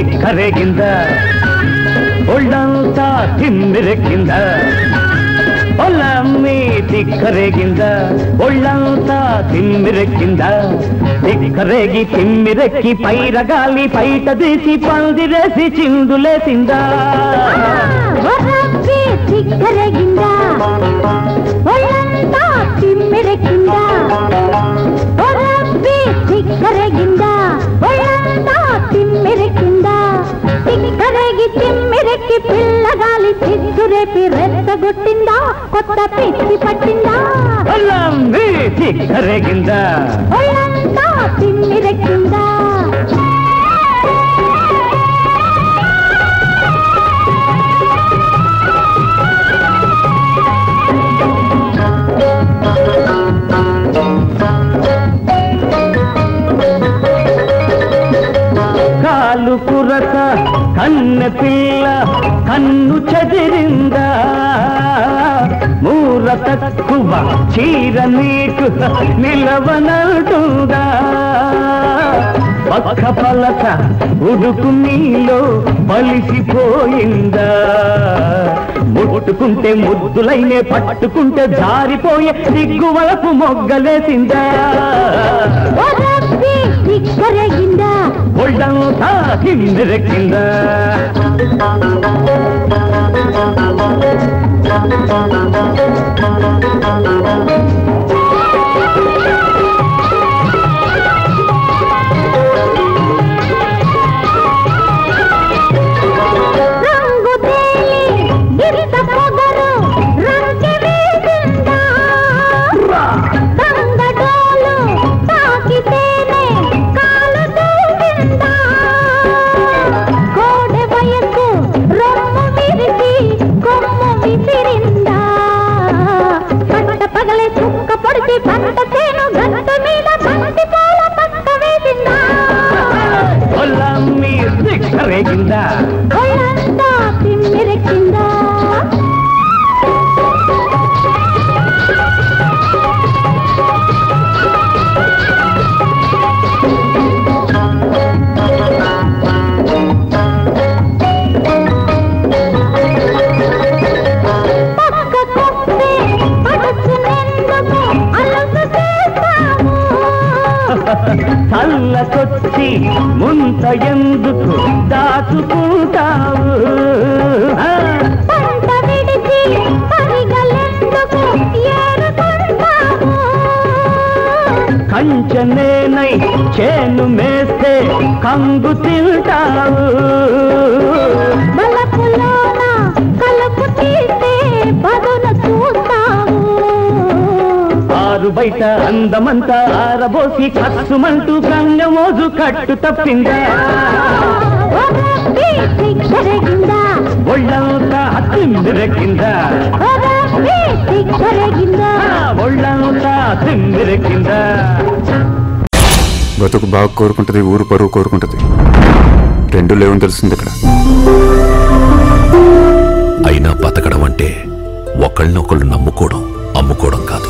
తిక్కరేగింద ఒళ్ళంతా తిమ్మిరెక్కింద ఒళ్ళమ్మి తిక్కరేగింద ఒళ్ళంతా తిమ్మిరెక్కింద తిక్కరేగి తిమ్మిరెక్కి పైరగాలి పైట తీసి పందిరేసి చిందులేసిందా తిక్కరేగింద ఒళ్ళంతా తిమ్మిరెక్కింద తిక్కరేగింద ఒళ్ళంతా తిమ్మిరెక్కింద తిక్కరేగి తిమ్మిరెక్కి పిల్లగాలి చిచ్చురేపి రెచ్చగొట్టిందా కొత్త పిచ్చి పట్టిందా తిక్కరేగింద ఒళ్ళంతా తిమ్మిరెక్కిందా కాలు కురత కన్నె పిల్ల కన్ను చెదిరిందా మూర తక్కువ చీర నీకు నిలవనంటుందా పక్క పలక ఉడుకు నీలో బలిసిపోయిందా ముట్టుకుంటే ముద్దులైనే పట్టుకుంటే జారిపోయే దిగ్గువలపు మొగ్గలేసిందా తిక్కరేగిందా ఒళ్ళంతా తిమ్మిరెక్కిందా రంగు తేలి గిరిత పొగరు రంగి వేసిందా రంగడోలు తాకితేనే కాలు తూగిందా కోడె వయసు రొమ్ము విరిచి కొమ్ము విసిరిందా పట్ట పగలే చుక్క పొడిచి పంట చేను గట్టు మీద బంతి పూల పక్క వేసిందా ఒళ్ళమ్మి తిక్కరేగిందా ఒళ్ళంతా తిమ్మిరెక్కిందా పక్కకొస్తే పడుచునెందుకు అలసు చేస్తావు చల్లకొచ్చి ముంత ఎందుకు దాచుకుంటావు పంట విడిచి పరిగలెందుకు ఏరుకుంటావు కంచనేనై చేను మేస్తే కంగు తింటావు బలపులోన కలుపు తీస్తే బదులు చూస్తావు ఆరు బయట అందమంతా ఆరబోసి కస్సుమంటూ కన్య మోజు కట్టు తప్పిందా తిక్కరేగిందా ఒళ్ళంతా తిమ్మిరెక్కిందా తిక్కరేగిందా ఒళ్ళంతా తిమ్మిరెక్కిందా బతుకు బాగా కోరుకుంటది ఊరు పరువు కోరుకుంటది రెండు లేవని తెలిసింది ఇక్కడ అయినా బతకడం అంటే ఒకళ్ళనొకళ్ళు నమ్ముకోవడం అమ్ముకోవడం కాదు.